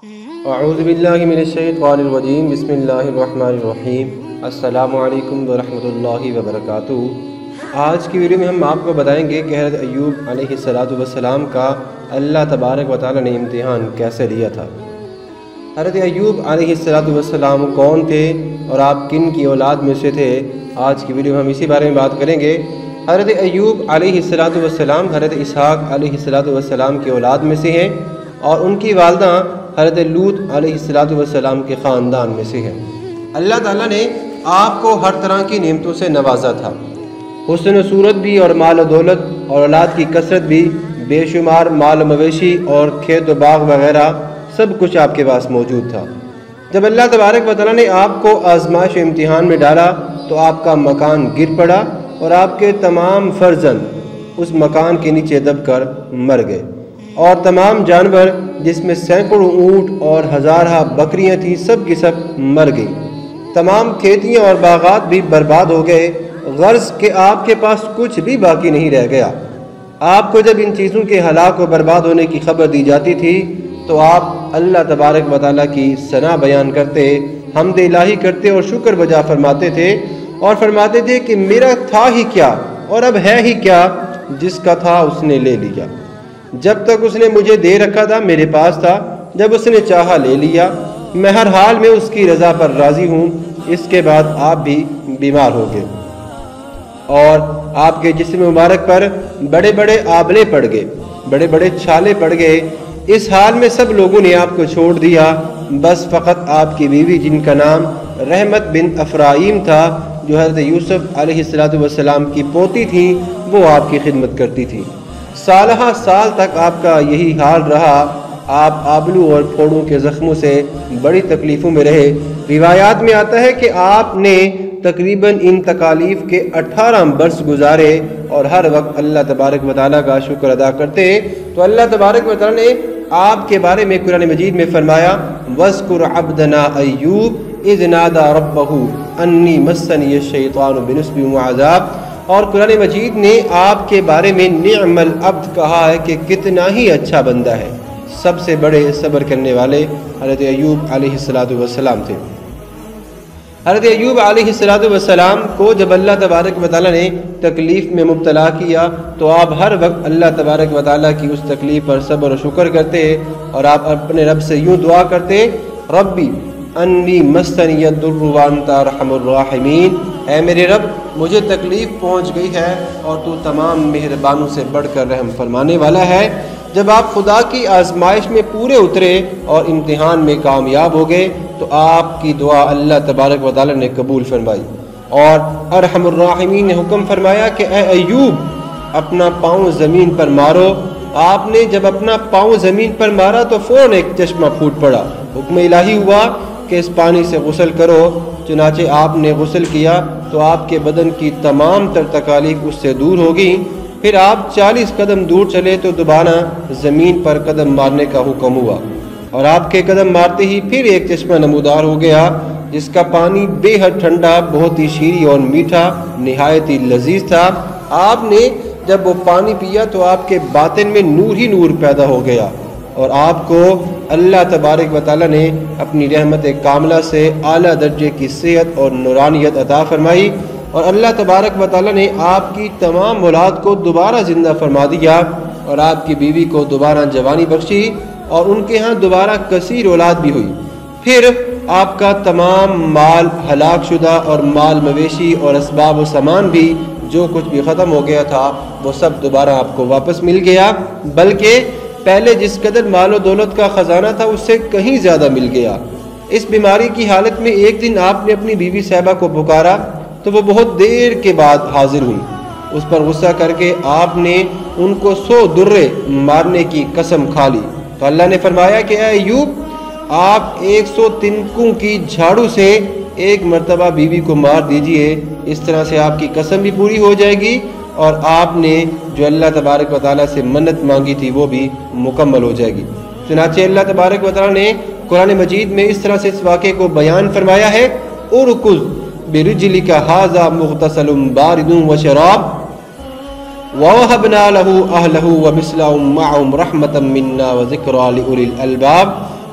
اعوذ باللہ من الشیطان الرجیم بسم اللہ الرحمن الرحیم السلام علیکم ورحمۃ اللہ وبرکاتہ۔ آج کی ویڈیو میں ہم آپ کو بتائیں گے کہ حضرت ایوب علیہ السلام کا اللہ تبارک و تعالی نے امتحان کیسے لیا تھا۔ حضرت ایوب علیہ السلام کون تھے اور آپ کن کی اولاد میں سے تھے؟ آج کی ویڈیو میں ہم اسی بارے میں بات کریں گے۔ حضرت ایوب علیہ السلام حضرت اسحاق علیہ السلام کی اولاد میں سے ہیں اور ان کی والدہ حضرت لوط علیہ السلام کے خاندان میں سے ہے۔ اللہ تعالیٰ نے آپ کو ہر طرح کی نعمتوں سے نوازا تھا، حسن و صورت بھی اور مال و دولت اور اولاد کی کثرت بھی، بے شمار مال و مویشی اور کھیت و باغ وغیرہ سب کچھ آپ کے پاس موجود تھا۔ جب اللہ تبارک و تعالیٰ نے آپ کو آزمائش و امتحان میں ڈالا تو آپ کا مکان گر پڑا اور آپ کے تمام فرزند اس مکان کے نیچے دب کر مر گئے، اور تمام جانور جس میں سینکڑوں اونٹ اور ہزارہ بکریاں تھیں سب کی سب مر گئیں۔ تمام کھیتیاں اور باغات بھی برباد ہو گئے، غرض کہ آپ کے پاس کچھ بھی باقی نہیں رہ گیا۔ آپ کو جب ان چیزوں کے ہلاک و برباد ہونے کی خبر دی جاتی تھی تو آپ اللہ تبارک و تعالیٰ کی ثنا بیان کرتے، حمد الہی کرتے اور شکر بجا فرماتے تھے، اور فرماتے تھے کہ میرا تھا ہی کیا اور اب ہے ہی کیا، جس کا تھا اس نے لے لیا۔ جب تک اس نے مجھے دے رکھا تھا میرے پاس تھا، جب اس نے چاہا لے لیا، میں ہر حال میں اس کی رضا پر راضی ہوں۔ اس کے بعد آپ بھی بیمار ہو گئے اور آپ کے جسم مبارک پر بڑے بڑے آبلے پڑ گئے، بڑے بڑے چھالے پڑ گئے۔ اس حال میں سب لوگوں نے آپ کو چھوڑ دیا، بس فقط آپ کی بیوی جن کا نام رحمت بنت افرائیم تھا، جو حضرت یوسف علیہ السلام کی پوتی تھی، وہ آپ کی خدمت کرتی تھی۔ سالہ سال تک آپ کا یہی حال رہا۔ آپ آبلو اور پھوڑوں کے زخموں سے بڑی تکلیفوں میں رہے۔ روایات میں آتا ہے کہ آپ نے تقریباً ان تکالیف کے 18 برس گزارے اور ہر وقت اللہ تبارک و تعالیٰ کا شکر ادا کرتے۔ تو اللہ تبارک و تعالیٰ نے آپ کے بارے میں قرآن مجید میں فرمایا، وَاذْكُرْ عَبْدَنَا أَيُّوبَ إِذْ نَادَى رَبَّهُ أَنِّي مَسَّنِيَ الشَّيْطَانُ بِنُصْبٍ وَعَذَابٍ۔ اور قرآن مجید نے آپ کے بارے میں نعم العبد کہا ہے کہ کتنا ہی اچھا بندہ ہے۔ سب سے بڑے صبر کرنے والے حضرت ایوب علیہ السلام تھے۔ حضرت ایوب علیہ السلام کو جب اللہ تبارک و تعالیٰ نے تکلیف میں مبتلا کیا تو آپ ہر وقت اللہ تبارک و تعالیٰ کی اس تکلیف پر صبر و شکر کرتے، اور آپ اپنے رب سے یوں دعا کرتے، ربی انی مسنی الضر وانت ارحم الراحمین، اے میرے رب مجھے تکلیف پہنچ گئی ہے اور تو تمام مہربانوں سے بڑھ کر رحم فرمانے والا ہے۔ جب آپ خدا کی آزمائش میں پورے اترے اور امتحان میں کامیاب ہو گئے تو آپ کی دعا اللہ تبارک و تعالیٰ نے قبول فرمائی، اور ارحم الراحمین نے حکم فرمایا کہ اے ایوب اپنا پاؤں زمین پر مارو۔ آپ نے جب اپنا پاؤں زمین پر مارا تو فوراً ایک چشمہ پھوٹ پڑا، حکم الہی ہوا کہ اس پانی سے غسل کرو۔ چنانچہ آپ نے غسل کیا تو آپ کے بدن کی تمام تر تکالیف اس سے دور ہو گئی۔ پھر آپ 40 قدم دور چلے تو دوبارہ زمین پر قدم مارنے کا حکم ہوا، اور آپ کے قدم مارتے ہی پھر ایک چشمہ نمودار ہو گیا جس کا پانی بے حد ٹھنڈا، بہت ہی شیریں اور میٹھا، نہایت ہی لذیذ تھا۔ آپ نے جب وہ پانی پیا تو آپ کے باطن میں نور ہی نور پیدا ہو گیا، اور آپ کو اللہ تبارک و تعالیٰ نے اپنی رحمت کاملہ سے اعلیٰ درجے کی صحت اور نورانیت عطا فرمائی، اور اللہ تبارک و تعالیٰ نے آپ کی تمام اولاد کو دوبارہ زندہ فرما دیا، اور آپ کی بیوی کو دوبارہ جوانی بخشی، اور ان کے ہاں دوبارہ کثیر اولاد بھی ہوئی۔ پھر آپ کا تمام مال ہلاک شدہ اور مال مویشی اور اسباب و سامان بھی جو کچھ بھی ختم ہو گیا تھا وہ سب دوبارہ آپ کو واپس مل گیا، بلکہ پہلے جس قدر مال و دولت کا خزانہ تھا اس سے کہیں زیادہ مل گیا۔ اس بیماری کی حالت میں ایک دن آپ نے اپنی بیوی صاحبہ کو پکارا تو وہ بہت دیر کے بعد حاضر ہوئی۔ اس پر غصہ کر کے آپ نے ان کو 100 درے مارنے کی قسم کھا لی۔ تو اللہ نے فرمایا کہ اے ایوب آپ 100 تنکوں کی جھاڑو سے ایک مرتبہ بیوی کو مار دیجئے، اس طرح سے آپ کی قسم بھی پوری ہو جائے گی، اور آپ نے جو اللہ تبارک و تعالیٰ سے منت مانگی تھی وہ بھی مکمل ہو جائے گی۔ چنانچہ اللہ تبارک و تعالیٰ نے قرآن مجید میں اس طرح سے اس واقعے کو بیان فرمایا ہے، ارکض برجلک ھذا مغتسل بارد وشراب وَوَهَبْنَا لَهُ أَهْلَهُ وَمِثْلَهُمْ مَعَهُمْ رَحْمَةً مِنَّا وَذِكْرَىٰ لِأُولِي الْأَلْبَابِ۔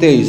23।